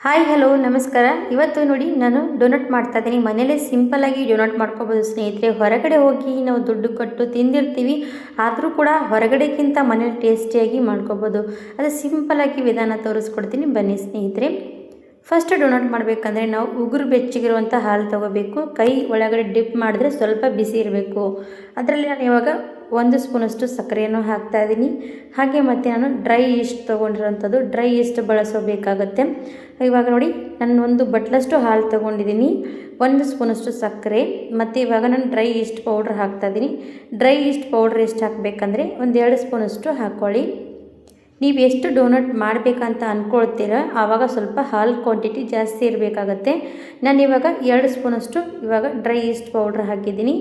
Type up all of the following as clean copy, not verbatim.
Hi hello ನಮಸ್ಕಾರ. ಇವತ್ತು ನೋಡಿ ನಾನು ಡೋನಟ್ ಮಾಡ್ತಾ ಇದ್ದೀನಿ. ಮನೇಲೇ ಸಿಂಪಲ್ಲಾಗಿ ಡೋನಟ್ ಮಾಡ್ಕೋಬೋದು ಸ್ನೇಹಿತರೆ. ಹೊರಗಡೆ ಹೋಗಿ ನಾವು ದುಡ್ಡು ಕೊಟ್ಟು ತಿಂದಿರ್ತೀವಿ, ಆದರೂ ಕೂಡ ಹೊರಗಡೆಗಿಂತ ಮನೇಲಿ ಟೇಸ್ಟಿಯಾಗಿ ಮಾಡ್ಕೋಬೋದು. ಅದು ಸಿಂಪಲ್ಲಾಗಿ ವಿಧಾನ ತೋರಿಸ್ಕೊಡ್ತೀನಿ, ಬನ್ನಿ ಸ್ನೇಹಿತರೆ. ಫಸ್ಟ್ ಡೋನಟ್ ಮಾಡಬೇಕಂದ್ರೆ ನಾವು ಉಗುರು ಬೆಚ್ಚಗಿರುವಂಥ ಹಾಲು ತೊಗೋಬೇಕು. ಕೈ ಒಳಗಡೆ ಡಿಪ್ ಮಾಡಿದ್ರೆ ಸ್ವಲ್ಪ ಬಿಸಿ ಇರಬೇಕು. ಅದರಲ್ಲಿ ನಾನು ಇವಾಗ 1 ಸ್ಪೂನಷ್ಟು ಸಕ್ಕರೆಯನ್ನು ಹಾಕ್ತಾಯಿದ್ದೀನಿ. ಹಾಗೆ ಮತ್ತು ನಾನು ಡ್ರೈ ಈಸ್ಟ್ ತೊಗೊಂಡಿರೋಂಥದ್ದು, ಡ್ರೈ ಈಸ್ಟ್ ಬಳಸಬೇಕಾಗತ್ತೆ. ಇವಾಗ ನೋಡಿ ನಾನು 1 ಬಟ್ಲಷ್ಟು ಹಾಲು ತೊಗೊಂಡಿದ್ದೀನಿ, 1 ಸ್ಪೂನಷ್ಟು ಸಕ್ಕರೆ ಮತ್ತು ಇವಾಗ ನಾನು ಡ್ರೈ ಈಸ್ಟ್ ಪೌಡ್ರ್ ಹಾಕ್ತಾಯಿದ್ದೀನಿ. ಡ್ರೈ ಈಸ್ಟ್ ಪೌಡ್ರ್ ಎಷ್ಟು ಹಾಕಬೇಕಂದ್ರೆ 2 ಸ್ಪೂನಷ್ಟು ಹಾಕ್ಕೊಳ್ಳಿ. ನೀವು ಎಷ್ಟು ಡೋನಟ್ ಮಾಡಬೇಕಂತ ಅಂದ್ಕೊಳ್ತೀರ ಆವಾಗ ಸ್ವಲ್ಪ ಹಾಲು ಕ್ವಾಂಟಿಟಿ ಜಾಸ್ತಿ ಇರಬೇಕಾಗತ್ತೆ. ನಾನು ಇವಾಗ 2 ಸ್ಪೂನಷ್ಟು ಇವಾಗ ಡ್ರೈ ಈಸ್ಟ್ ಪೌಡ್ರ್ ಹಾಕಿದ್ದೀನಿ.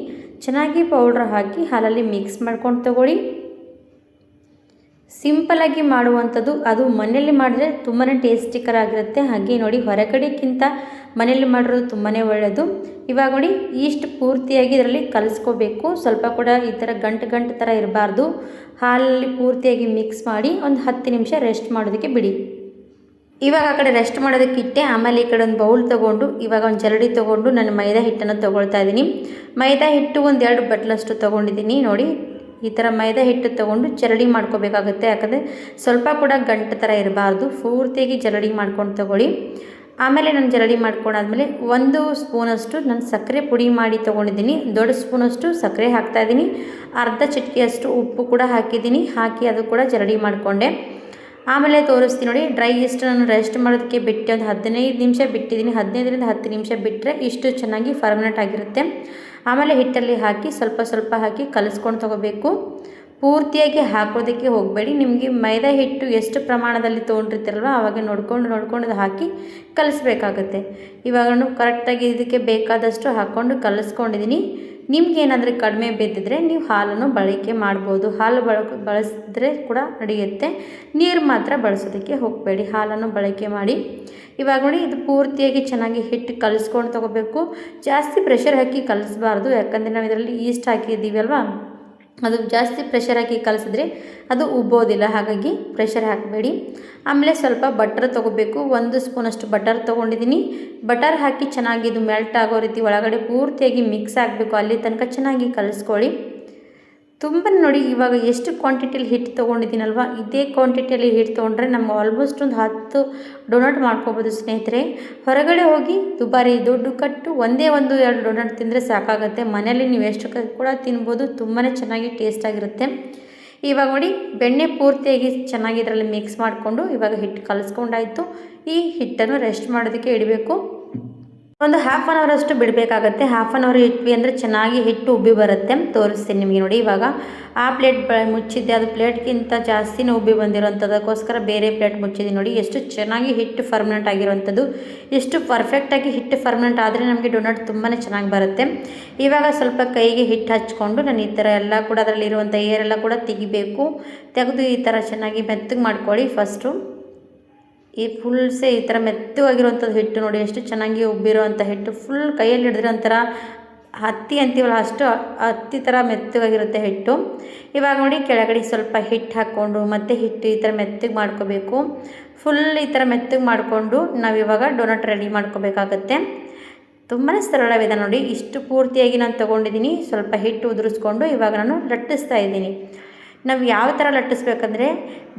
ಚೆನ್ನಾಗಿ ಪೌಡ್ರ್ ಹಾಕಿ ಹಾಲಲ್ಲಿ ಮಿಕ್ಸ್ ಮಾಡ್ಕೊಂಡು ತಗೊಳ್ಳಿ. ಸಿಂಪಲ್ಲಾಗಿ ಮಾಡುವಂಥದ್ದು, ಅದು ಮನೆಯಲ್ಲಿ ಮಾಡಿದ್ರೆ ತುಂಬಾ ಟೇಸ್ಟಿಕರ ಆಗಿರುತ್ತೆ. ಹಾಗೆ ನೋಡಿ ಹೊರಗಡೆಗಿಂತ ಮನೆಯಲ್ಲಿ ಮಾಡಿರೋದು ತುಂಬಾ ಒಳ್ಳೆಯದು. ಇವಾಗ ನೋಡಿ ಈಸ್ಟ್ ಪೂರ್ತಿಯಾಗಿ ಇದರಲ್ಲಿ ಕಲಿಸ್ಕೋಬೇಕು. ಸ್ವಲ್ಪ ಕೂಡ ಈ ಥರ ಗಂಟು ಥರ ಇರಬಾರ್ದು. ಹಾಲಲ್ಲಿ ಪೂರ್ತಿಯಾಗಿ ಮಿಕ್ಸ್ ಮಾಡಿ ಒಂದು 10 ನಿಮಿಷ ರೆಸ್ಟ್ ಮಾಡೋದಕ್ಕೆ ಬಿಡಿ. ಇವಾಗ ಆ ಕಡೆ ರೆಸ್ಟ್ ಮಾಡೋದಕ್ಕೆ ಇಟ್ಟೆ. ಆಮೇಲೆ ಈ ಕಡೆ ಒಂದು ಬೌಲ್ ತೊಗೊಂಡು ಇವಾಗ ಒಂದು ಜರಡಿ ತೊಗೊಂಡು ನಾನು ಮೈದಾ ಹಿಟ್ಟನ್ನು ತೊಗೊಳ್ತಾ ಇದ್ದೀನಿ. ಮೈದಾ ಹಿಟ್ಟು 1-2 ಬಟ್ಲಷ್ಟು ತೊಗೊಂಡಿದ್ದೀನಿ. ನೋಡಿ ಈ ಥರ ಮೈದಾ ಹಿಟ್ಟು ತೊಗೊಂಡು ಜರಡಿ ಮಾಡ್ಕೋಬೇಕಾಗುತ್ತೆ. ಯಾಕಂದರೆ ಸ್ವಲ್ಪ ಕೂಡ ಗಂಟು ಥರ ಇರಬಾರ್ದು. ಪೂರ್ತಿಯಾಗಿ ಜರಡಿ ಮಾಡ್ಕೊಂಡು ತೊಗೊಳ್ಳಿ. ಆಮೇಲೆ ನಾನು ಜರಡಿ ಮಾಡ್ಕೊಂಡಾದ್ಮೇಲೆ 1 ಸ್ಪೂನಷ್ಟು ನಾನು ಸಕ್ಕರೆ ಪುಡಿ ಮಾಡಿ ತೊಗೊಂಡಿದ್ದೀನಿ. ದೊಡ್ಡ ಸ್ಪೂನಷ್ಟು ಸಕ್ಕರೆ ಹಾಕ್ತಾಯಿದ್ದೀನಿ. ಅರ್ಧ ಚಿಟಿಕೆಯಷ್ಟು ಉಪ್ಪು ಕೂಡ ಹಾಕಿದ್ದೀನಿ. ಹಾಕಿ ಅದು ಕೂಡ ಜರಡಿ ಮಾಡಿಕೊಂಡೆ. ಆಮೇಲೆ ತೋರಿಸ್ತೀನಿ ನೋಡಿ, ಡ್ರೈ ಈಸ್ಟ್ ನಾನು ರೆಸ್ಟ್ ಮಾಡೋದಕ್ಕೆ ಬಿಟ್ಟು ಒಂದು 15 ನಿಮಿಷ ಬಿಟ್ಟಿದ್ದೀನಿ. 15ರಿಂದ 10 ನಿಮಿಷ ಬಿಟ್ಟರೆ ಇಷ್ಟು ಚೆನ್ನಾಗಿ ಫರ್ಮೆಂಟ್ ಆಗಿರುತ್ತೆ. ಆಮೇಲೆ ಹಿಟ್ಟಲ್ಲಿ ಹಾಕಿ ಸ್ವಲ್ಪ ಹಾಕಿ ಕಲಿಸ್ಕೊಂಡು ತೊಗೋಬೇಕು. ಪೂರ್ತಿಯಾಗಿ ಹಾಕೋದಕ್ಕೆ ಹೋಗಬೇಡಿ. ನಿಮಗೆ ಮೈದಾ ಹಿಟ್ಟು ಎಷ್ಟು ಪ್ರಮಾಣದಲ್ಲಿ ತೊಗೊಂಡಿರ್ತೀರಲ್ವ ಆವಾಗ ನೋಡ್ಕೊಂಡು ಅದು ಹಾಕಿ ಕಲಿಸ್ಬೇಕಾಗತ್ತೆ. ಇವಾಗ ನಾನು ಕರೆಕ್ಟಾಗಿ ಇದಕ್ಕೆ ಬೇಕಾದಷ್ಟು ಹಾಕ್ಕೊಂಡು ಕಲಿಸ್ಕೊಂಡಿದ್ದೀನಿ. ನಿಮ್ಗೇನಾದರೂ ಕಡಿಮೆ ಬಿದ್ದಿದ್ರೆ ನೀವು ಹಾಲನ್ನು ಬಳಕೆ ಮಾಡ್ಬೋದು. ಹಾಲು ಬಳಸಿದ್ರೆ ಕೂಡ ನಡೆಯುತ್ತೆ. ನೀರು ಮಾತ್ರ ಬಳಸೋದಕ್ಕೆ ಹೋಗಬೇಡಿ, ಹಾಲನ್ನು ಬಳಕೆ ಮಾಡಿ. ಇವಾಗ ನೋಡಿ ಇದು ಪೂರ್ತಿಯಾಗಿ ಚೆನ್ನಾಗಿ ಹಿಟ್ಟು ಕಲಿಸ್ಕೊಂಡು ತೊಗೋಬೇಕು. ಜಾಸ್ತಿ ಪ್ರೆಷರ್ ಹಾಕಿ ಕಲಿಸ್ಬಾರ್ದು, ಯಾಕಂದರೆ ನಾವು ಇದರಲ್ಲಿ ಈಸ್ಟ್ ಹಾಕಿದ್ದೀವಿ ಅಲ್ವಾ, ಅದು ಜಾಸ್ತಿ ಪ್ರೆಷರ್ ಹಾಕಿ ಕಲಿಸಿದ್ರೆ ಅದು ಉಬ್ಬೋದಿಲ್ಲ. ಹಾಗಾಗಿ ಪ್ರೆಷರ್ ಹಾಕಬೇಡಿ. ಆಮೇಲೆ ಸ್ವಲ್ಪ ಬಟರ್ ತೊಗೋಬೇಕು. 1 ಸ್ಪೂನಷ್ಟು ಬಟರ್ ತೊಗೊಂಡಿದ್ದೀನಿ. ಬಟರ್ ಹಾಕಿ ಚೆನ್ನಾಗಿ ಇದು ಮೆಲ್ಟ್ ಆಗೋ ರೀತಿ ಒಳಗಡೆ ಪೂರ್ತಿಯಾಗಿ ಮಿಕ್ಸ್ ಆಗಬೇಕು. ಅಲ್ಲಿ ತನಕ ಚೆನ್ನಾಗಿ ಕಲಿಸ್ಕೊಳ್ಳಿ. ತುಂಬ ನೋಡಿ ಇವಾಗ ಎಷ್ಟು ಕ್ವಾಂಟಿಟಿಯಲ್ಲಿ ಹಿಟ್ಟು ತೊಗೊಂಡಿದ್ದೀನಲ್ವ, ಇದೇ ಕ್ವಾಂಟಿಟಿಯಲ್ಲಿ ಹಿಟ್ಟು ತೊಗೊಂಡ್ರೆ ನಮ್ಗೆ ಆಲ್ಮೋಸ್ಟ್ ಒಂದು 10 ಡೋನಟ್ ಮಾಡ್ಕೋಬೋದು ಸ್ನೇಹಿತರೆ. ಹೊರಗಡೆ ಹೋಗಿ ದುಬಾರಿ ದುಡ್ಡು ಕಟ್ಟು 1-2 ಡೋನಟ್ ತಿಂದರೆ ಸಾಕಾಗುತ್ತೆ. ಮನೇಲಿ ನೀವು ಎಷ್ಟು ಕೂಡ ತಿನ್ಬೋದು. ತುಂಬಾ ಚೆನ್ನಾಗಿ ಟೇಸ್ಟಾಗಿರುತ್ತೆ. ಇವಾಗ ನೋಡಿ ಬೆಣ್ಣೆ ಪೂರ್ತಿಯಾಗಿ ಚೆನ್ನಾಗಿ ಇದರಲ್ಲಿ ಮಿಕ್ಸ್ ಮಾಡಿಕೊಂಡು ಇವಾಗ ಹಿಟ್ಟು ಕಲಿಸ್ಕೊಂಡಾಯಿತು. ಈ ಹಿಟ್ಟನ್ನು ರೆಸ್ಟ್ ಮಾಡೋದಕ್ಕೆ ಇಡಬೇಕು. ಒಂದು 1/2 ಅವರ್ ಅಷ್ಟು ಬಿಡಬೇಕಾಗತ್ತೆ. 1/2 ಅವರ್ ಇಟ್ವಿ ಅಂದರೆ ಚೆನ್ನಾಗಿ ಹಿಟ್ಟು ಉಬ್ಬಿ ಬರುತ್ತೆ. ತೋರಿಸ್ತೀನಿ ನಿಮಗೆ ನೋಡಿ. ಇವಾಗ ಆ ಪ್ಲೇಟ್ ಮುಚ್ಚಿದ್ದೆ, ಅದು ಪ್ಲೇಟ್ಗಿಂತ ಜಾಸ್ತಿನೇ ಉಬ್ಬಿ ಬಂದಿರೋಂಥದ್ದಕ್ಕೋಸ್ಕರ ಬೇರೆ ಪ್ಲೇಟ್ ಮುಚ್ಚಿದ್ದೀನಿ. ನೋಡಿ ಎಷ್ಟು ಚೆನ್ನಾಗಿ ಹಿಟ್ಟು ಫರ್ಮೆಂಟ್ ಆಗಿರೋವಂಥದ್ದು. ಎಷ್ಟು ಪರ್ಫೆಕ್ಟಾಗಿ ಹಿಟ್ಟು ಫರ್ಮೆಂಟ್ ಆದರೆ ನಮಗೆ ಡೋನಟ್ ತುಂಬಾ ಚೆನ್ನಾಗಿ ಬರುತ್ತೆ. ಇವಾಗ ಸ್ವಲ್ಪ ಕೈಗೆ ಹಿಟ್ಟು ಹಚ್ಕೊಂಡು ನಾನು ಈ ಥರ ಎಲ್ಲ ಕೂಡ ಅದರಲ್ಲಿರುವಂಥ ಏರೆಲ್ಲ ಕೂಡ ತೆಗಿಬೇಕು. ತೆಗೆದು ಈ ಥರ ಚೆನ್ನಾಗಿ ಮೆತ್ತಗೆ ಮಾಡ್ಕೊಳ್ಳಿ. ಫಸ್ಟು ಈ ಫುಲ್ಸೆ ಈ ಥರ ಮೆತ್ತವಾಗಿರುವಂಥದ್ದು ಹಿಟ್ಟು ನೋಡಿ ಎಷ್ಟು ಚೆನ್ನಾಗಿ ಉಬ್ಬಿರೋವಂಥ ಹಿಟ್ಟು. ಫುಲ್ ಕೈಯಲ್ಲಿ ಹಿಡಿದ್ರೆ ಒಂಥರ ಹತ್ತಿ ಅಂತೀವಲ್ಲ, ಅಷ್ಟು ಹತ್ತಿ ಥರ ಮೆತ್ತಗಾಗಿರುತ್ತೆ ಹಿಟ್ಟು. ಇವಾಗ ನೋಡಿ ಕೆಳಗಡೆ ಸ್ವಲ್ಪ ಹಿಟ್ಟು ಹಾಕ್ಕೊಂಡು ಮತ್ತೆ ಹಿಟ್ಟು ಈ ಥರ ಮೆತ್ತಗೆ ಮಾಡ್ಕೋಬೇಕು. ಫುಲ್ ಈ ಥರ ಮೆತ್ತಗೆ ಮಾಡಿಕೊಂಡು ನಾವಿವಾಗ ಡೋನಟ್ ರೆಡಿ ಮಾಡ್ಕೋಬೇಕಾಗತ್ತೆ. ತುಂಬಾ ಸರಳ ವಿಧಾನ ನೋಡಿ. ಇಷ್ಟು ಪೂರ್ತಿಯಾಗಿ ನಾನು ತೊಗೊಂಡಿದ್ದೀನಿ. ಸ್ವಲ್ಪ ಹಿಟ್ಟು ಉದುರಿಸ್ಕೊಂಡು ಇವಾಗ ನಾನು ಲಟ್ಟಿಸ್ತಾ ಇದ್ದೀನಿ. ನಾವು ಯಾವ ಥರ ಲಟ್ಟಿಸ್ಬೇಕಂದ್ರೆ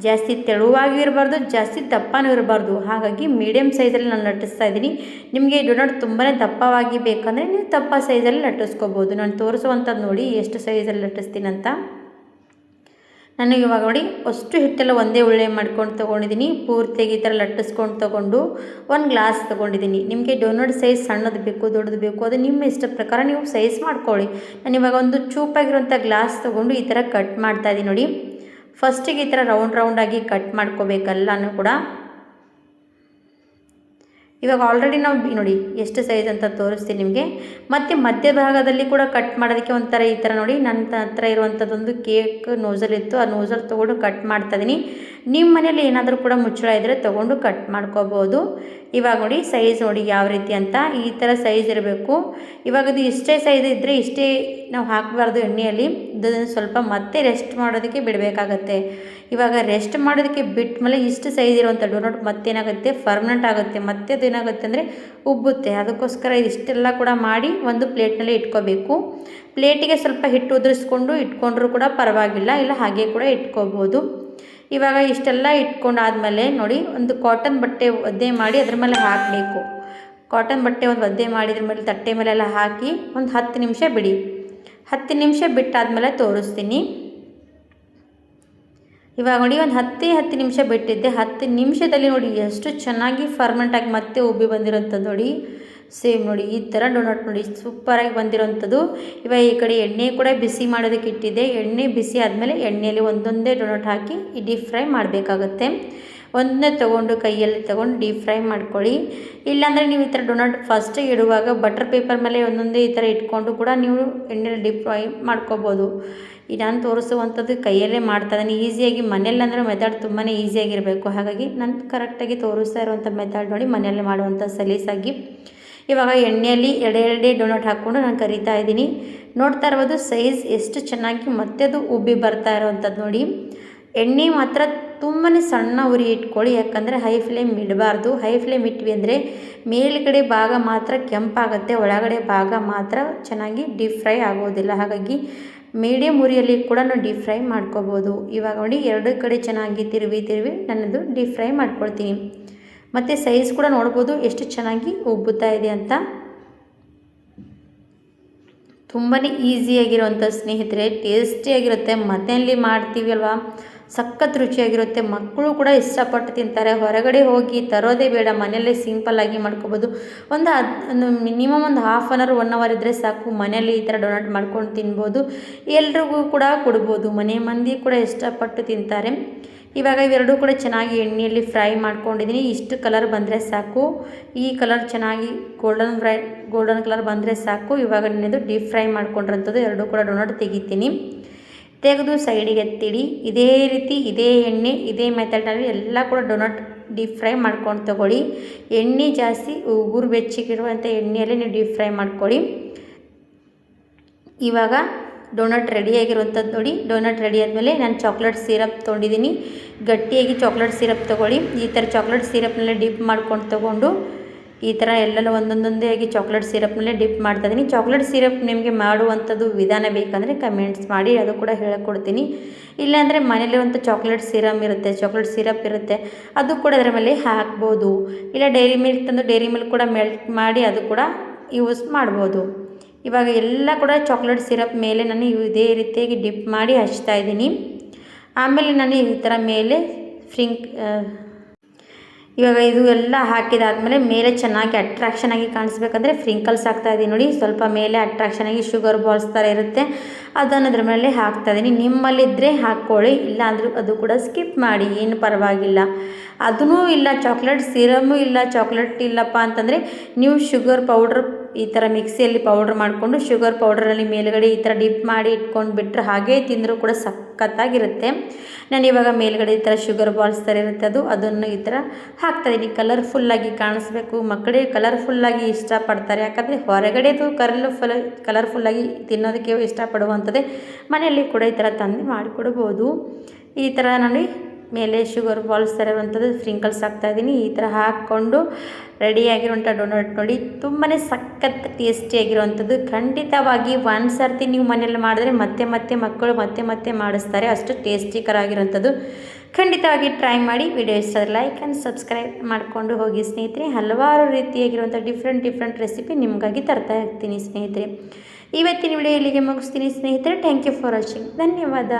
ಜಾಸ್ತಿ ತೆಳುವಾಗಿ ಇರಬಾರ್ದು, ಜಾಸ್ತಿ ದಪ್ಪನೂ ಇರಬಾರ್ದು. ಹಾಗಾಗಿ ಮೀಡಿಯಮ್ ಸೈಜಲ್ಲಿ ನಾನು ಲಟ್ಟಿಸ್ತಾ ಇದ್ದೀನಿ. ನಿಮಗೆ ಡೋನಟ್ ತುಂಬಾ ದಪ್ಪವಾಗಿ ಬೇಕಂದರೆ ನೀವು ದಪ್ಪ ಸೈಜಲ್ಲಿ ಲಟ್ಟಿಸ್ಕೋಬೋದು. ನಾನು ತೋರಿಸುವಂಥದ್ದು ನೋಡಿ ಎಷ್ಟು ಸೈಜಲ್ಲಿ ಲಟ್ಟಿಸ್ತೀನಿ ಅಂತ. ನಾನು ಇವಾಗ ನೋಡಿ ಅಷ್ಟು ಹಿಟ್ಟೆಲ್ಲ ಒಂದೇ ಉಳ್ಳೆ ಮಾಡ್ಕೊಂಡು ತೊಗೊಂಡಿದ್ದೀನಿ. ಪೂರ್ತಿಯಾಗಿ ಈ ಥರ ಲಟ್ಟಿಸ್ಕೊಂಡು ತೊಗೊಂಡು 1 ಗ್ಲಾಸ್ ತೊಗೊಂಡಿದ್ದೀನಿ. ನಿಮಗೆ ಡೋನಟ್ ಸೈಜ್ ಸಣ್ಣದು ಬೇಕು ದೊಡ್ಡದು ಬೇಕು ಅದು ನಿಮ್ಮ ಇಷ್ಟ ಪ್ರಕಾರ ನೀವು ಸೈಜ್ ಮಾಡ್ಕೊಳ್ಳಿ. ನಾನು ಇವಾಗ ಒಂದು ಚೂಪಾಗಿರುವಂಥ ಗ್ಲಾಸ್ ತೊಗೊಂಡು ಈ ಥರ ಕಟ್ ಮಾಡ್ತಾಯಿದ್ದೀನಿ ನೋಡಿ. ಫಸ್ಟಿಗೆ ಈ ಥರ ರೌಂಡಾಗಿ ಕಟ್ ಮಾಡ್ಕೋಬೇಕಲ್ಲನೂ ಕೂಡ. ಇವಾಗ ಆಲ್ರೆಡಿ ನಾವು ನೋಡಿ ಎಷ್ಟು ಸೈಜ್ ಅಂತ ತೋರಿಸ್ತೀನಿ ನಿಮಗೆ. ಮತ್ತು ಮಧ್ಯಭಾಗದಲ್ಲಿ ಕೂಡ ಕಟ್ ಮಾಡೋದಕ್ಕೆ ಒಂಥರ ಈ ಥರ ನೋಡಿ ನನ್ನ ಹತ್ರ ಇರುವಂಥದ್ದೊಂದು ಕೇಕ್ ನೋಝಲ್ ಇತ್ತು. ಆ ನೋಝಲ್ ತೊಗೊಂಡು ಕಟ್ ಮಾಡ್ತಾಯಿದ್ದೀನಿ. ನಿಮ್ಮ ಮನೇಲಿ ಏನಾದರೂ ಕೂಡ ಮುಚ್ಚಳ ಇದ್ದರೆ ತೊಗೊಂಡು ಕಟ್ ಮಾಡ್ಕೋಬೋದು. ಇವಾಗ ನೋಡಿ ಸೈಜ್ ನೋಡಿ ಯಾವ ರೀತಿ ಅಂತ, ಈ ಥರ ಸೈಜ್ ಇರಬೇಕು. ಇವಾಗ ಇದು ಇಷ್ಟೇ ಸೈಜ್ ಇದ್ದರೆ ಇಷ್ಟೇ ನಾವು ಹಾಕಬಾರ್ದು ಎಣ್ಣೆಯಲ್ಲಿ, ಇದನ್ನು ಸ್ವಲ್ಪ ಮತ್ತೆ ರೆಸ್ಟ್ ಮಾಡೋದಕ್ಕೆ ಬಿಡಬೇಕಾಗತ್ತೆ. ಇವಾಗ ರೆಸ್ಟ್ ಮಾಡೋದಕ್ಕೆ ಬಿಟ್ಟ ಮೇಲೆ ಇಷ್ಟು ಸೈಜ್ ಇರುವಂಥ ಡೋನಟ್ ಮತ್ತೇನಾಗುತ್ತೆ ಪರ್ಮನೆಂಟ್ ಆಗುತ್ತೆ, ಮತ್ತೆ ಅದೇನಾಗುತ್ತೆ ಅಂದರೆ ಉಬ್ಬುತ್ತೆ. ಅದಕ್ಕೋಸ್ಕರ ಇಷ್ಟೆಲ್ಲ ಕೂಡ ಮಾಡಿ ಒಂದು ಪ್ಲೇಟ್ನಲ್ಲಿ ಇಟ್ಕೋಬೇಕು. ಪ್ಲೇಟಿಗೆ ಸ್ವಲ್ಪ ಹಿಟ್ಟು ಉದುರಿಸ್ಕೊಂಡು ಇಟ್ಕೊಂಡ್ರೂ ಕೂಡ ಪರವಾಗಿಲ್ಲ, ಇಲ್ಲ ಹಾಗೆ ಕೂಡ ಇಟ್ಕೋಬೋದು. ಇವಾಗ ಇಷ್ಟೆಲ್ಲ ಇಟ್ಕೊಂಡಾದ್ಮೇಲೆ ನೋಡಿ ಒಂದು ಕಾಟನ್ ಬಟ್ಟೆ ಒದ್ದೆ ಮಾಡಿ ಅದ್ರ ಮೇಲೆ ಹಾಕಬೇಕು. ಕಾಟನ್ ಬಟ್ಟೆ ಒಂದು ಒದ್ದೆ ಮಾಡಿದ್ರ ಮೇಲೆ ತಟ್ಟೆ ಮೇಲೆಲ್ಲ ಹಾಕಿ ಒಂದು 10 ನಿಮಿಷ ಬಿಡಿ. 10 ನಿಮಿಷ ಬಿಟ್ಟಾದಮೇಲೆ ತೋರಿಸ್ತೀನಿ. ಇವಾಗ ನೋಡಿ ಒಂದು 10 ನಿಮಿಷ ಬಿಟ್ಟಿದ್ದೆ. 10 ನಿಮಿಷದಲ್ಲಿ ನೋಡಿ ಎಷ್ಟು ಚೆನ್ನಾಗಿ ಫರ್ಮೆಂಟಾಗಿ ಮತ್ತೆ ಉಬ್ಬಿ ಬಂದಿರೋಂಥದ್ದು ನೋಡಿ. ಸೇಮ್ ನೋಡಿ ಈ ಥರ ಡೋನಟ್ ನೋಡಿ ಸೂಪರಾಗಿ ಬಂದಿರೋಂಥದ್ದು. ಇವಾಗ ಈ ಕಡೆ ಎಣ್ಣೆ ಕೂಡ ಬಿಸಿ ಮಾಡೋದಕ್ಕೆ ಇಟ್ಟಿದ್ದೆ. ಎಣ್ಣೆ ಬಿಸಿ ಆದಮೇಲೆ ಎಣ್ಣೆಯಲ್ಲಿ ಒಂದೊಂದೇ ಡೋನಟ್ ಹಾಕಿ ಡೀಪ್ ಫ್ರೈ ಮಾಡಬೇಕಾಗತ್ತೆ. ಒಂದನ್ನೇ ತೊಗೊಂಡು ಕೈಯಲ್ಲಿ ತೊಗೊಂಡು ಡೀಪ್ ಫ್ರೈ ಮಾಡ್ಕೊಳ್ಳಿ. ಇಲ್ಲಾಂದರೆ ನೀವು ಈ ಥರ ಡೋನಟ್ ಫಸ್ಟ್ ಇಡುವಾಗ ಬಟರ್ ಪೇಪರ್ ಮೇಲೆ ಒಂದೊಂದೇ ಈ ಥರ ಇಟ್ಕೊಂಡು ಕೂಡ ನೀವು ಎಣ್ಣೆಲಿ ಡೀಪ್ ಫ್ರೈ ಮಾಡ್ಕೋಬೋದು. ಈ ನಾನು ತೋರಿಸುವಂಥದ್ದು ಕೈಯಲ್ಲೇ ಮಾಡ್ತಾಯಿದ್ದೀನಿ ಈಸಿಯಾಗಿ. ಮನೆಯಲ್ಲಿ ಅಂದರೆ ಮೆಥಡ್ ತುಂಬಾ ಈಸಿಯಾಗಿರಬೇಕು, ಹಾಗಾಗಿ ನಾನು ಕರೆಕ್ಟಾಗಿ ತೋರಿಸ್ತಾ ಇರುವಂಥ ಮೆಥಡ್ ನೋಡಿ ಮನೆಯಲ್ಲೇ ಮಾಡುವಂಥ ಸಲೀಸಾಗಿ. ಇವಾಗ ಎಣ್ಣೆಯಲ್ಲಿ ಎರಡೇ ಡೋನಟ್ ಹಾಕ್ಕೊಂಡು ನಾನು ಕರಿತಾ ಇದ್ದೀನಿ. ನೋಡ್ತಾ ಇರ್ಬೋದು ಸೈಜ್ ಎಷ್ಟು ಚೆನ್ನಾಗಿ ಮತ್ತೆ ಅದು ಉಬ್ಬಿ ಬರ್ತಾ ಇರೋವಂಥದ್ದು ನೋಡಿ. ಎಣ್ಣೆ ಮಾತ್ರ ತುಂಬಾ ಸಣ್ಣ ಉರಿ ಇಟ್ಕೊಳ್ಳಿ, ಯಾಕಂದರೆ ಹೈ ಫ್ಲೇಮ್ ಇಡಬಾರ್ದು. ಹೈ ಫ್ಲೇಮ್ ಇಟ್ವಿ ಅಂದರೆ ಮೇಲ್ಗಡೆ ಭಾಗ ಮಾತ್ರ ಕೆಂಪಾಗುತ್ತೆ, ಒಳಗಡೆ ಭಾಗ ಮಾತ್ರ ಚೆನ್ನಾಗಿ ಡೀಪ್ ಫ್ರೈ ಆಗೋದಿಲ್ಲ. ಹಾಗಾಗಿ ಮೀಡಿಯಮ್ ಉರಿಯಲ್ಲಿ ಕೂಡ ನಾವು ಡೀಪ್ ಫ್ರೈ ಮಾಡ್ಕೋಬೋದು. ಇವಾಗ ನೋಡಿ ಎರಡು ಕಡೆ ಚೆನ್ನಾಗಿ ತಿರುವಿ ನನ್ನದು ಡೀಪ್ ಫ್ರೈ ಮಾಡ್ಕೊಳ್ತೀನಿ. ಮತ್ತು ಸೈಜ್ ಕೂಡ ನೋಡ್ಬೋದು ಎಷ್ಟು ಚೆನ್ನಾಗಿ ಉಬ್ಬುತ್ತಾ ಇದೆ ಅಂತ. ತುಂಬಾ ಈಸಿಯಾಗಿರುವಂಥ ಸ್ನೇಹಿತರೆ, ಟೇಸ್ಟಿಯಾಗಿರುತ್ತೆ. ಮನೆಯಲ್ಲಿ ಮಾಡ್ತೀವಿ ಅಲ್ವಾ, ಸಖತ್ ರುಚಿಯಾಗಿರುತ್ತೆ. ಮಕ್ಕಳು ಕೂಡ ಇಷ್ಟಪಟ್ಟು ತಿಂತಾರೆ. ಹೊರಗಡೆ ಹೋಗಿ ತರೋದೇ ಬೇಡ, ಮನೆಯಲ್ಲೇ ಸಿಂಪಲ್ಲಾಗಿ ಮಾಡ್ಕೋಬೋದು. ಒಂದು ಮಿನಿಮಮ್ ಒಂದು ಹಾಫ್ ಆನ್ ಅವರ್ 1 ಅವರ್ ಇದ್ದರೆ ಸಾಕು, ಮನೆಯಲ್ಲಿ ಈ ಥರ ಡೋನಟ್ ಮಾಡ್ಕೊಂಡು ತಿನ್ಬೋದು. ಎಲ್ರಿಗೂ ಕೂಡ ಕೊಡ್ಬೋದು, ಮನೆ ಮಂದಿ ಕೂಡ ಇಷ್ಟಪಟ್ಟು ತಿಂತಾರೆ. ಇವಾಗ ಇವೆರಡೂ ಕೂಡ ಚೆನ್ನಾಗಿ ಎಣ್ಣೆಯಲ್ಲಿ ಫ್ರೈ ಮಾಡ್ಕೊಂಡಿದ್ದೀನಿ. ಇಷ್ಟು ಕಲರ್ ಬಂದರೆ ಸಾಕು, ಈ ಕಲರ್ ಚೆನ್ನಾಗಿ ಗೋಲ್ಡನ್ ಕಲರ್ ಬಂದರೆ ಸಾಕು. ಇವಾಗ ನನ್ನದು ಡೀಪ್ ಫ್ರೈ ಮಾಡ್ಕೊಂಡಿರೋಂಥದ್ದು ಎರಡೂ ಕೂಡ ಡೋನಟ್ ತೆಗಿತೀನಿ. ತೆಗೆದು ಸೈಡಿಗೆ ಎತ್ತಿಡಿ. ಇದೇ ರೀತಿ ಇದೇ ಎಣ್ಣೆ ಇದೇ ಮೆಥಡ್ನಲ್ಲಿ ಎಲ್ಲ ಕೂಡ ಡೋನಟ್ ಡೀಪ್ ಫ್ರೈ ಮಾಡ್ಕೊಂಡು ತಗೊಳ್ಳಿ. ಎಣ್ಣೆ ಜಾಸ್ತಿ ಉಗುರು ಬೆಚ್ಚಗಿರುವಂಥ ಎಣ್ಣೆಯಲ್ಲಿ ನೀವು ಡೀಪ್ ಫ್ರೈ ಮಾಡ್ಕೊಳ್ಳಿ. ಇವಾಗ ಡೋನಟ್ ರೆಡಿಯಾಗಿರುವಂಥದ್ದು ನೋಡಿ. ಡೋನಟ್ ರೆಡಿ ಆದಮೇಲೆ ನಾನು ಚಾಕ್ಲೇಟ್ ಸಿರಪ್ ತೊಗೊಂಡಿದ್ದೀನಿ. ಗಟ್ಟಿಯಾಗಿ ಚಾಕ್ಲೇಟ್ ಸಿರಪ್ ತೊಗೊಳ್ಳಿ. ಈ ಥರ ಚಾಕ್ಲೇಟ್ ಸಿರಪ್ನಲ್ಲೇ ಡಿಪ್ ಮಾಡ್ಕೊಂಡು ತೊಗೊಂಡು ಈ ಥರ ಎಲ್ಲೆಲ್ಲ ಒಂದೊಂದೇ ಆಗಿ ಚಾಕ್ಲೇಟ್ ಸಿರಪ್ನಲ್ಲೇ ಡಿಪ್ ಮಾಡ್ತಾಯಿದ್ದೀನಿ. ಚಾಕ್ಲೇಟ್ ಸಿರಪ್ ನಿಮಗೆ ಮಾಡುವಂಥದ್ದು ವಿಧಾನ ಬೇಕಂದರೆ ಕಮೆಂಟ್ಸ್ ಮಾಡಿ, ಅದು ಕೂಡ ಹೇಳ್ಕೊಡ್ತೀನಿ. ಇಲ್ಲಾಂದರೆ ಮನೇಲಿರುವಂಥ ಚಾಕ್ಲೇಟ್ ಸಿರಪ್ ಇರುತ್ತೆ, ಅದು ಕೂಡ ಅದರ ಮೇಲೆ ಹಾಕ್ಬೋದು. ಇಲ್ಲ ಡೈರಿ ಮಿಲ್ಕ್ ತಂದು ಡೈರಿ ಮಿಲ್ಕ್ ಕೂಡ ಮೆಲ್ಟ್ ಮಾಡಿ ಅದು ಕೂಡ ಯೂಸ್ ಮಾಡ್ಬೋದು. ಇವಾಗ ಎಲ್ಲ ಕೂಡ ಚಾಕ್ಲೇಟ್ ಸಿರಪ್ ಮೇಲೆ ನಾನು ಇದೇ ರೀತಿಯಾಗಿ ಡಿಪ್ ಮಾಡಿ ಹಚ್ತಾ ಇದ್ದೀನಿ. ಆಮೇಲೆ ನಾನು ಈ ಥರ ಮೇಲೆ ಇವಾಗ ಇದು ಎಲ್ಲ ಹಾಕಿದಾದ್ಮೇಲೆ ಮೇಲೆ ಚೆನ್ನಾಗಿ ಅಟ್ರಾಕ್ಷನಾಗಿ ಕಾಣಿಸ್ಬೇಕಂದ್ರೆ ಫ್ರಿಂಕಲ್ಸ್ ಹಾಕ್ತಾಯಿದ್ದೀನಿ ನೋಡಿ. ಸ್ವಲ್ಪ ಮೇಲೆ ಅಟ್ರಾಕ್ಷನಾಗಿ ಶುಗರ್ ಬಾಲ್ಸ್ ಥರ ಇರುತ್ತೆ, ಅದನ್ನು ಅದ್ರ ಮೇಲೆ ಹಾಕ್ತಾಯಿದ್ದೀನಿ. ನಿಮ್ಮಲ್ಲಿದ್ದರೆ ಹಾಕ್ಕೊಳ್ಳಿ, ಇಲ್ಲ ಅಂದರೂ ಅದು ಕೂಡ ಸ್ಕಿಪ್ ಮಾಡಿ, ಏನು ಪರವಾಗಿಲ್ಲ. ಅದೂ ಇಲ್ಲ ಚಾಕ್ಲೇಟ್ ಸಿರಮು ಇಲ್ಲ, ಚಾಕ್ಲೇಟ್ ಇಲ್ಲಪ್ಪ ಅಂತಂದರೆ ನೀವು ಶುಗರ್ ಪೌಡ್ರ್ ಈ ಥರ ಮಿಕ್ಸಿಯಲ್ಲಿ ಪೌಡ್ರ್ ಮಾಡಿಕೊಂಡು ಶುಗರ್ ಪೌಡ್ರಲ್ಲಿ ಮೇಲುಗಡೆ ಈ ಥರ ಡಿಪ್ ಮಾಡಿ ಇಟ್ಕೊಂಡು ಬಿಟ್ಟರೆ ಹಾಗೇ ತಿಂದರೂ ಕೂಡ ಸಖತ್ತಾಗಿರುತ್ತೆ. ನಾನು ಇವಾಗ ಮೇಲುಗಡೆ ಈ ಥರ ಶುಗರ್ ಬಾಲ್ಸ್ ಥರ ಇರುತ್ತೆ ಅದನ್ನು ಈ ಥರ ಹಾಕ್ತಾಯಿದ್ದೀನಿ. ಕಲರ್ಫುಲ್ಲಾಗಿ ಕಾಣಿಸ್ಬೇಕು, ಮಕ್ಕಳಿಗೆ ಕಲರ್ಫುಲ್ಲಾಗಿ ಇಷ್ಟಪಡ್ತಾರೆ. ಯಾಕಂದರೆ ಹೊರಗಡೆದು ಕಲರ್ಫುಲ್ಲಾಗಿ ತಿನ್ನೋದಕ್ಕೆ ಇಷ್ಟಪಡುವಂಥದ್ದೇ, ಮನೆಯಲ್ಲಿ ಕೂಡ ಈ ಥರ ತಂದು ಮಾಡಿಕೊಡ್ಬೋದು. ಈ ಥರ ನೋಡಿ ಮೇಲೆ ಶುಗರ್ ಬಾಲ್ಸ್ ಥರ ಇರುವಂಥದ್ದು ಸ್ಪ್ರಿಂಕಲ್ಸ್ ಹಾಕ್ತಾಯಿದ್ದೀನಿ. ಈ ಥರ ಹಾಕ್ಕೊಂಡು ರೆಡಿಯಾಗಿರುವಂಥ ಡೋನಟ್ ನೋಡಿ ತುಂಬಾ ಸಖತ್ ಟೇಸ್ಟಿಯಾಗಿರುವಂಥದ್ದು. ಖಂಡಿತವಾಗಿ ಒಂದು ಸರ್ತಿ ನೀವು ಮನೆಯಲ್ಲಿ ಮಾಡಿದ್ರೆ ಮತ್ತೆ ಮಕ್ಕಳು ಮತ್ತೆ ಮಾಡಿಸ್ತಾರೆ, ಅಷ್ಟು ಟೇಸ್ಟಿಕರಾಗಿರುವಂಥದ್ದು. ಖಂಡಿತವಾಗಿ ಟ್ರೈ ಮಾಡಿ. ವಿಡಿಯೋ ಇಷ್ಟ ಆದರೆ ಲೈಕ್ ಆ್ಯಂಡ್ ಸಬ್ಸ್ಕ್ರೈಬ್ ಮಾಡಿಕೊಂಡು ಹೋಗಿ ಸ್ನೇಹಿತರೆ. ಹಲವಾರು ರೀತಿಯಾಗಿರುವಂಥ ಡಿಫ್ರೆಂಟ್ ರೆಸಿಪಿ ನಿಮಗಾಗಿ ತರ್ತಾ ಇರ್ತೀನಿ ಸ್ನೇಹಿತರೆ. ಇವತ್ತಿನ ವಿಡಿಯೋ ಇಲ್ಲಿಗೆ ಮುಗಿಸ್ತೀನಿ ಸ್ನೇಹಿತರೆ. Thank you for watching. ಧನ್ಯವಾದ.